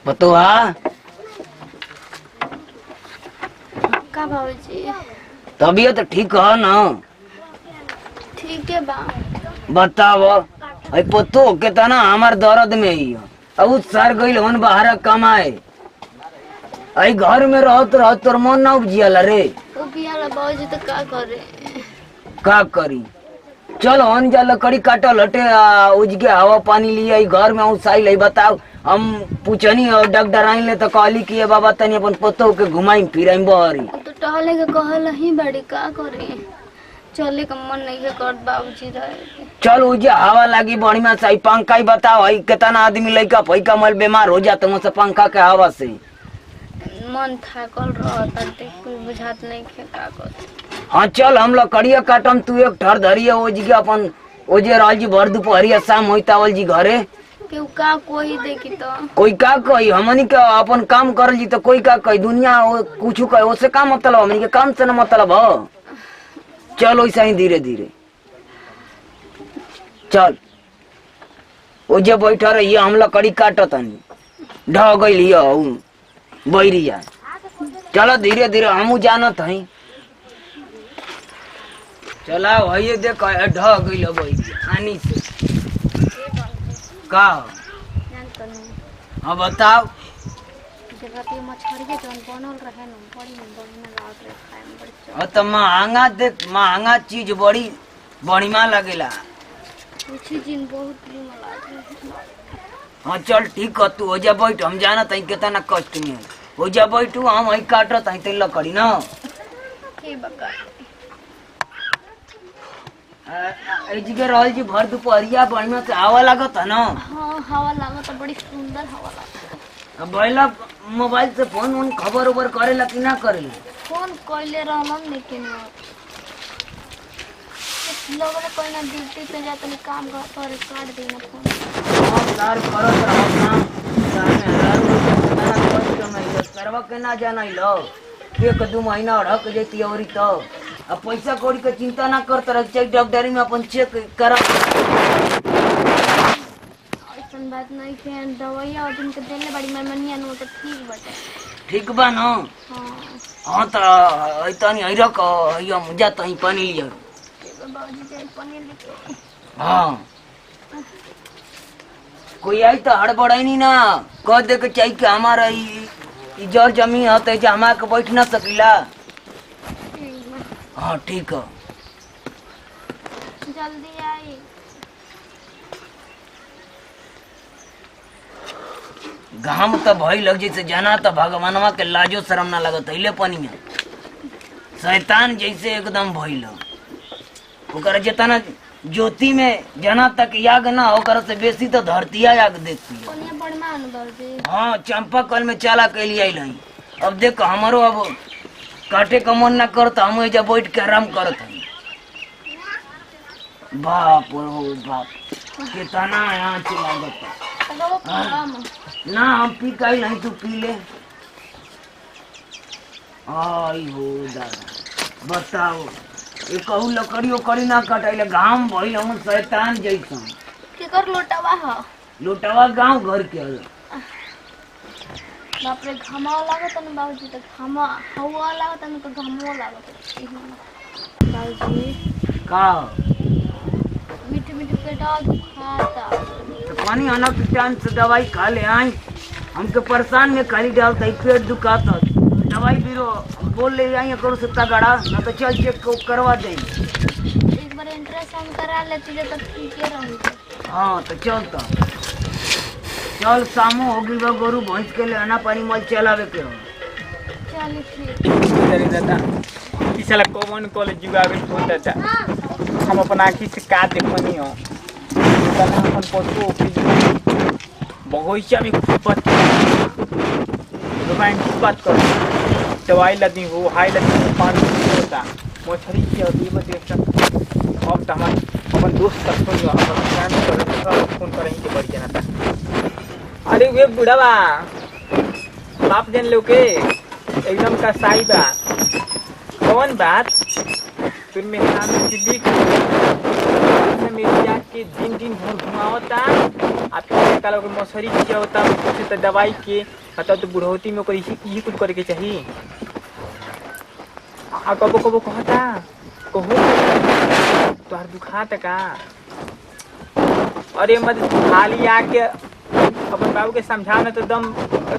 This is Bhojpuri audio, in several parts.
पतोहा का बाबूजी तबीयत ठीक है ना? ठीक है बा। बताओ अई पतो के तना हमार दर्द में ही अब सर गइल होन बाहर कमाए अई घर में रहत रहत तोर मन ना उपजियाला रे। उबियाला बाबूजी तो का करे। का करी चल हन जा लकड़ी काटल हटे उजके हवा पानी लिया घर में उसाई ले। बताओ हम पूछनी और डॉक्टर आई ले तो कहली कि बाबा तनी अपन पतो के घुमाई फिराई बहरी। तो टहले के कहल ही बड़ी का करे। चले का मन नहीं है कर बाबूजी रहे। चल उजे हवा लागी बढ़िया सही पंखा ही बताओ हई कितना आदमी लइका फैका मल बीमार हो जाते वहाँ से पंखा के हवा से। मन थाकल रहता कुछ बुझात नहीं खे का कर। हाँ चल हम लकड़िया काटम तू एक ठर धरिए ओजी अपन ओजे रहल जी भर दोपहरिया शाम होतावल जी घरे केहू का कोई देखी तो कोई का कही हमनी के अपन काम करल जी तो कोई का कही दुनिया कुछ कहे ओसे का मतलब हमनी के काम से न मतलब ह। चल वैसा ही धीरे धीरे चल ओजे बैठा रही हम लकड़ी काटतनी ढह गई बैरिया। चलो धीरे धीरे हमू जानत हई। चला वही देख ढह गई बैरिया से का हाँ बताओ। तो महंगा देख महंगा चीज बड़ी बढ़िया लगेला। हाँ चल ठीक है तू ओजा बैठ हम जानत हई कितना कष्ट में ओजा बैठू हम हई काटत हई तेल लकड़ी ना। एजगे रहल जी भर दोपहरिया बढ़िया से हवा लागत है ना। हाँ हवा लागत बड़ी सुंदर हवा लागत। बैला मोबाइल से फोन वोन खबर उबर करेला कि ना करेला? फोन कइले रहलन लेकिन लोगन कोई ना ड्यूटी पे जातनी काम करे काट देना फोन। हां यार करत रहत ना सामने हजार रुपया ना कष्ट में सरवा के ना जानाई लो एक दो महीना अड़क जेती औरी तो अब पैसा कौड़ी के चिंता ना करत रह चेक डॉक्टरी में अपन चेक करा। ऐसन बात नहीं है दवाइयां और दिन के देने बड़ी मनमनिया नो तो ठीक बाटे। ठीक बा ना? हां हां तो ऐतनी आई रख हम जात हई पानी लिया। बाबूजी जाई पानी लेके। हां कोई आई तो हड़बड़ाई नहीं ना कह दे के चाहिए कि हमारा ई जर जमीन है तो हमारा के बैठ ना सकीला। हाँ ठीक है जल्दी आई। घाम तो भई लग जैसे जाना तो भगवानवा के लाजो शरम ना लगत है पानी शैतान जैसे एकदम भइल ओकर जितना ज्योति में जना तक याग ना होकर से बेसी तो धरतिया याग देती है। हाँ चंपा कल में चला के लिए आई। अब देख हमारो अब काटे का मन ना करता हम एजा बैठ के आराम करत हई। बाप रे बाप कितना यहाँ लागत ना हम पी काई नहीं तू पी ले। आई हो दादा बताओ ये कहू लकड़ी उकड़ी ना कटाइले घाम भइल हम शैतान जैसन। केकर लोटवा ह? लोटवा गांव घर के बाप रे घामा लागत न बाबूजी त घामा हवा लागत न तो घामो लागत। बाबूजी का मीठे मीठे पेटा दुखाता तो पानी आना के टाइम से दवाई खा ले आई हमके परेशान में खाली डालता है पेट दुखाता दवाई बीरो बोल ले आई करो से तगड़ा ना तो चल चेक करवा दे। एक बार अल्ट्रासाउंड करा लेती है तो ठीक है रही। हाँ तो चल तो चल शामो हो गई गोरू भैंस के लिए आना पानी मल चलावे के हो। चल ठीक दादा ई साला कौन कॉलेज जुगावे होता था हम अपन आँखी से का देखनी हो साला अपन पतो बगीचा में खूब रोमांटिक बात कर दवाई लदी हो हाई लदी हो पानी होता मछली की अभी में देख अब तो हमारे अपन दोस्त तक तो अपन फोन करेंगे के बढ़ जाना था। अरे वे बुढ़ा बा बाप जन लो के एकदम का साई बा कौन बात तुम में सामने दिल्ली से मेरिया के दिन दिन भर घुमावता आ फिर कालो के मछरी खियावता कुछ तो दवाई के कहता तो बुढ़ौती में कोई यही कुछ करे के चाहिए आ कबो कबो कहता कहो तोहर दुखाता का अरे मत खाली आके अपन बाबू के समझाओ ना तो दम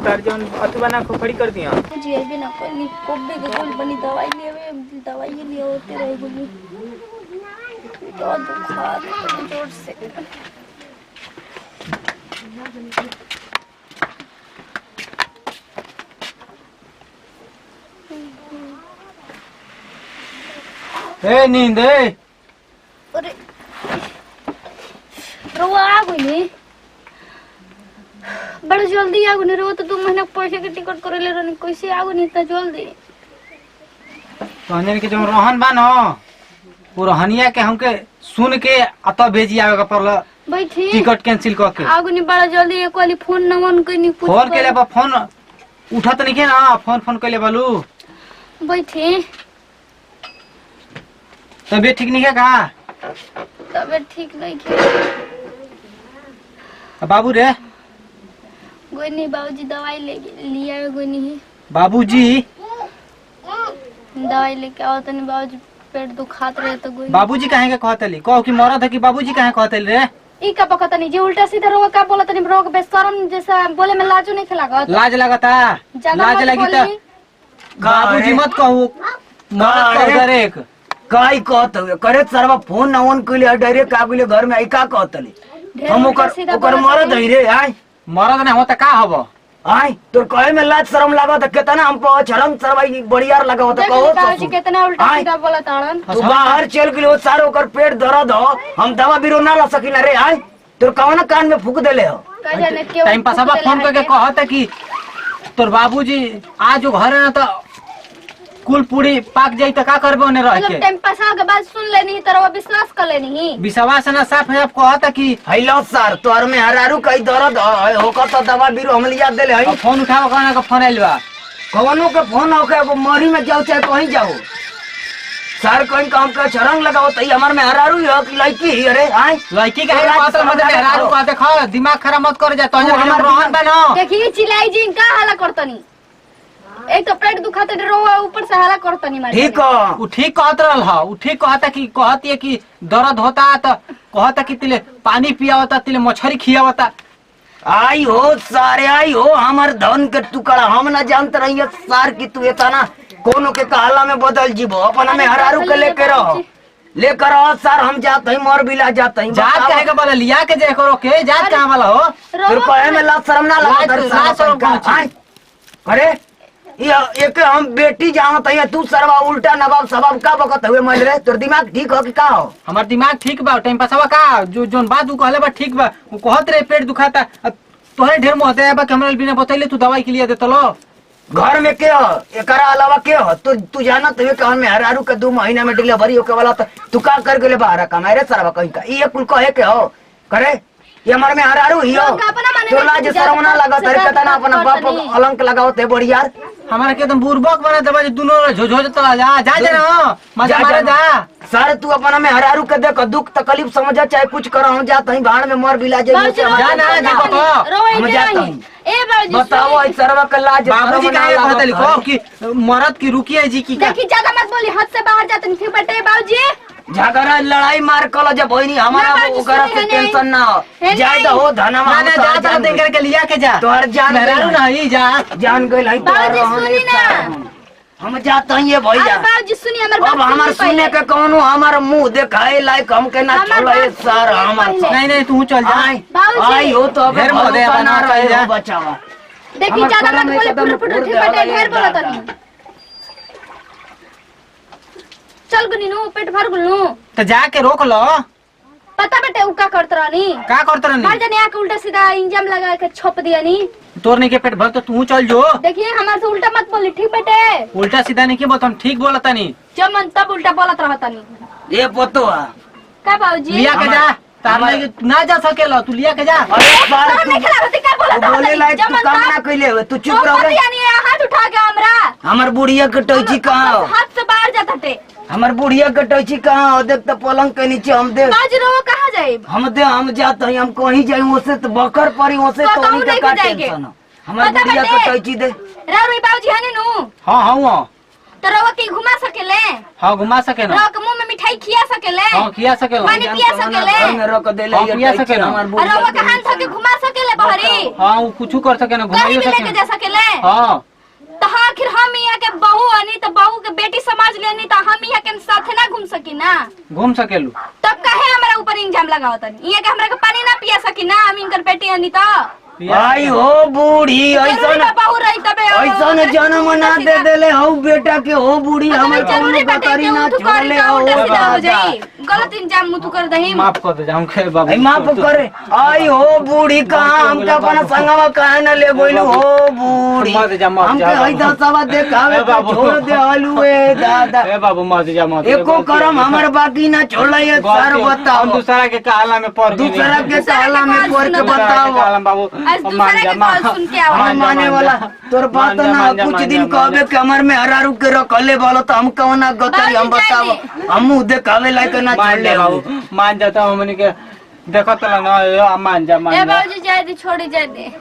तर्जन अथवा ना खोखड़ी कर दिया जी अभी ना कोई कोबे के कोई बनी दवाई लेवे दवाई लिए होते रहे गुली तो दुखा जोर से ए नींद ए अरे रोआ आ गई नहीं बड़ा जल्दी आ गई रो तो 2 महीना पैसे के टिकट करे ले रहनी कैसे आ गई इतना जल्दी कहने के जो रोहन बा न वो रोहनिया के हमके सुन के अत भेजी आवे का पड़ल बैठी टिकट कैंसिल कर के आ गई बड़ा जल्दी एक वाली फोन न मन कनी पूछ फोन के ले बा फोन उठत नहीं के ना फोन के ले बालू बैठी तबीयत ठीक नहीं है का तबीयत ठीक नहीं है बाबू रे कोई नहीं बाबूजी दवाई ले लिया कोई नहीं बाबूजी दवाई लेके आओ तो नहीं बाबूजी पेट दुखात रहे तो कोई बाबूजी काहे के कहतली कहो कि मरद है कि बाबूजी काहे कहतली रे ई का पता नहीं जे उल्टा सीधा रोग का बोला तनी रोग बेशरम जैसा बोले में लाजो नहीं खिलागत लाज लगता लाज लगी तो बाबूजी मत कहू मरद कह दे एक काई कहत हुए करे सरवा फोन ना ऑन कइले डायरेक्ट आ गइले घर में आई का कहतली हम ओकर मरद है रे आय मरद ना होता का हबो आय तोर कहे में लाज शरम लागत केतना हम पर छड़म सरवाई बढ़ियार लगावत कहो बाबूजी कितना उल्टा सीधा बोला ताड़न तू बाहर चल गेलो सारो ओकर पेट दर्द हो हम दवा बीरो ना ला सकिना रे आय तोर कौन कान में फूक देले हो का जाने क्यों टाइम पास अब फोन करके कहता कि तोर बाबूजी आज घर है ना तो कुल पूरी पाक जाई तो का करबे ओने रह के टाइम पास के बाद सुन लेनी तरह विश्वास कर लेनी विश्वास ना साफ है कहता कि हेलो सर तोर में हरारू कई दर्द होकर तो दवा बीरो हम लिया देले हई फोन उठाओ कहना का फोन आइल बा कवनो के फोन होके वो मरी में जाओ चाहे कहीं जाओ सर कहीं काम का छरंग लगाओ तई हमार में हरारू हो कि लड़की ही अरे आय लड़की के बात मत मेहरारू का देखो दिमाग खराब मत कर जा तो हमर रोहन बनो देखी चिल्लाई जी का हाला करतनी एक तो पेट दुखाते रोवा ऊपर से हाला करतनी मार ठीक हो उ ठीक कहत रहल ह उ ठीक कहता कि कहती है कि दर्द होता तो कहता कि तिले पानी पियावता तिले मछली खियावता आई हो सारे आई हो हमार धन के टुकड़ा हम ना जानते रहिए सार की तू इतना कोनो के कहला में बदल जीवो अपन में हरारू के लेके रहो लेकर आओ सर हम जाते हैं मोर बिला जाते हैं जात कहे के बोले लिया के जे करो के जात कहां वाला हो फिर कहे में लाज शर्म ना लगा कर लाज शर्म कौन चीज? आय अरे ये एक हम बेटी जानत है तू सरवा उल्टा नवाब सवाब का बकत हुए मल रे तोर दिमाग ठीक हो कि का हो हमार दिमाग ठीक बा टाइम पास का जो जोन बात उ कहले बा ठीक बा उ कहत रे पेट दुखाता तोहरे ढेर मोहते बा हमरा बिना बतैले तू दवाई के लिए देतलो घर में के हो एकरा अलावा के हो तू जानत है कि में हरारू के 2 महीना में डिलीवरी होके वाला तू का कर गेले बाहर कमाए रे सरवा कहीं का ये कुल कहे के हो करे ये हमारे में हरारू ही हो तो लाज शर्म ना लगत है केतना अपना बाप अलंक लगावत है बढ़िया हमारा के एकदम बुरबक बना दबा दोनों झोझो चला जा जा जा ना मजा मारे जा सर तू अपना में हरारू के देख दुख तकलीफ समझा चाहे कुछ करो हम जाते हैं भाड़ में मर बिला जाइए जा ना दीपक हम जाते हैं ए बाबूजी बताओ इस सरवा के लाज बाबूजी का ये कहतली को कि मरद की रुकिया जी की का देखी ज्यादा मत बोली हाथ से बाहर जाते नहीं बेटे बाबूजी झगड़ा लड़ाई मार कल जब होई नहीं हमारा ओकरा से टेंशन ना हो जाए तो हो धनमा ना जा तो देख के लिया के जा तोहर जान मेहरारू नहीं जा जान गइल है बाबूजी सुनी ना हम जाते हैं ये भैया बाबूजी सुनिए हमर अब हमार सुने के कौनो हमार मुंह दिखाए लायक हमके ना छोड़े सर हमार नहीं नहीं तू चल जा आई हो तो ढेर मोदे बना रहे जा बचावा देखी ज्यादा मत बोले फुट फुट ठीक बेटे ढेर बोला तनी चल गुनी नु पेट भर गुलनु तो जाके रोक लो पता बेटे उ का करत रहनी का करत रहनी मार जाने आके उल्टा सीधा इंजम लगा के छोप दिया नी तोर नहीं के पेट भर तो तू चल जो देखिए हमारे से उल्टा मत बोली ठीक बेटे उल्टा सीधा नहीं के बोल ठीक बोलता नहीं जब मन तब उल्टा बोलत रहता नी ये पोतवा का बाबूजी लिया के जा तार नहीं ना जा सकेला तू लिया के जा अरे सर नहीं खिलावती का बोलत तू बोले लायक तू काम ना कइले हो तू चुप रह रे यानी हाथ उठा के हमरा हमर बुढ़िया के टोची कहां हो हाथ से बाहर जाता टे हमार बुढ़िया के टैची कहाँ हो? देख तो पलंग के नीचे हम दे बाजी रहो कहाँ जाए हम जाते हैं, हम कहीं जाए ओसे तो बकर परी ओसे तो तो कहूं नहीं नहीं का जाएंगे। टेंशन है। हमार पता बुढ़िया के बाटे। टैची दे राउरी बाबूजी हने नु हाँ हाँ तो रवा के घुमा सकेले, हाँ घुमा सके ना रवा के मुंह में मिठाई खिया सकेले, हाँ किया सके ना पानी पिया सकेले, घर में रख देले हाँ, ये पिया टैची सके ना। हमार और बुढ़िया रवा के के हाथ के घुमा सकेले बहरी, हाँ वो कुछ कर सके ना कहीं घुमाइयो भी सके लेके ना। जा सकेले। हाँ तो हाँ आखिर हम यहाँ के बहू हनी तो बहू के बेटी समाज लेनी तो हम यहाँ के साथे ना घूम सकी ना, घूम सकेलू तब काहे हमारा ऊपर इंजाम लगावत हनी? यहाँ के हमरा के पानी ना पिया सकी ना, हम इनकर बेटी हनी तो आई हो बूढ़ी जरूरी ऐसा बा बहू रही तबे ऐसा न जन्म ना दे देले हो बेटा के हो बूढ़ी हमार जरूरी कौनो बाटे कतरी कि ना तू करी छोड़ले ना हो उल्टा सीधा हो दादा। जाई, गलत इंजाम मुँह तू कर दही। माफ कर दे जाऊं खे बाबू आई माफ करे आई हो बूढ़ी कहाँ हमके अपना संगवा काहे न ले गोइलू हो बूढ़ी मत जा, मत हमके जा, हई बाबू। दसवा देखावे ए तो बाबू। छोड़ दे आलू ए दादा ए बाबू मत जा मत एको करम हमर बाकी ना छोड़ले ये सर हम बताओ दूसरा के काला में पड़ गए दूसरा के साला में पढ़ के दूसरा बताओ बाबू आज दूसरा के कॉल सुन के आवा। हम माने वाला तोर बात ना कुछ दिन कहबे कि हमर में हरारू के रखले वाला तो हम कौना गतरी हम बताओ हम मुंह देखावे लायक ना मान छोड़ले जा बाबू बाबू मान जाता हूँ हमने के देखत ना ए, मान जा ए मान जा बाबूजी जाए दे, छोड़ी जाए दे।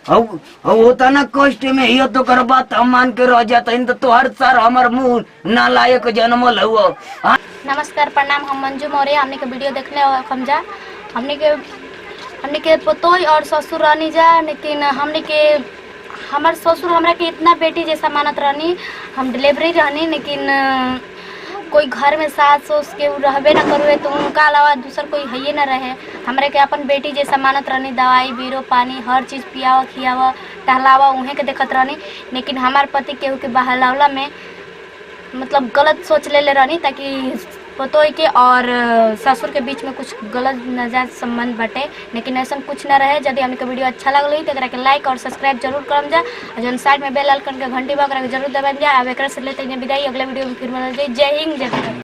हो होता ना कष्ट में हियो तो कर बात हम मान के रह जाता इन तो हर सार हमर मुंह ना लायक जन्मल हुआ नमस्कार प्रणाम, हम मंजू मौर्य। हमने के वीडियो देखने हम जा हमने के पतोई और ससुर रहनी जा, लेकिन हमने के हमार ससुर हमरा के इतना बेटी जैसा मानत रहनी, हम डिलीवरी रहनी, लेकिन कोई घर में सास सोस के उ रहबे न करुए तो उनका अलावा दूसर कोई है न रहे। हमरा के अपन बेटी जैसा मानत रहनी, दवाई बीरो पानी हर चीज़ पियावा खियावा टहलावा उहे के देखत रहनी, लेकिन हमार पति केहू के बहलावला में मतलब गलत सोच ले रहनी, ताकि पतोई के और ससुर के बीच में कुछ गलत नजायज संबंध बटे, लेकिन ऐसा कुछ ना रहे। यदि हमके वीडियो अच्छा लगल तो एकरा के लाइक और सब्सक्राइब जरूर करम जा, और जौन साइड में बेल आइकन के घंटी बा ओकरा के जरूर दबाएम जा। अब एकरा से लेते हैं विदाई, अगले वीडियो में फिर मिलल जाई। जय हिंद जय भारत।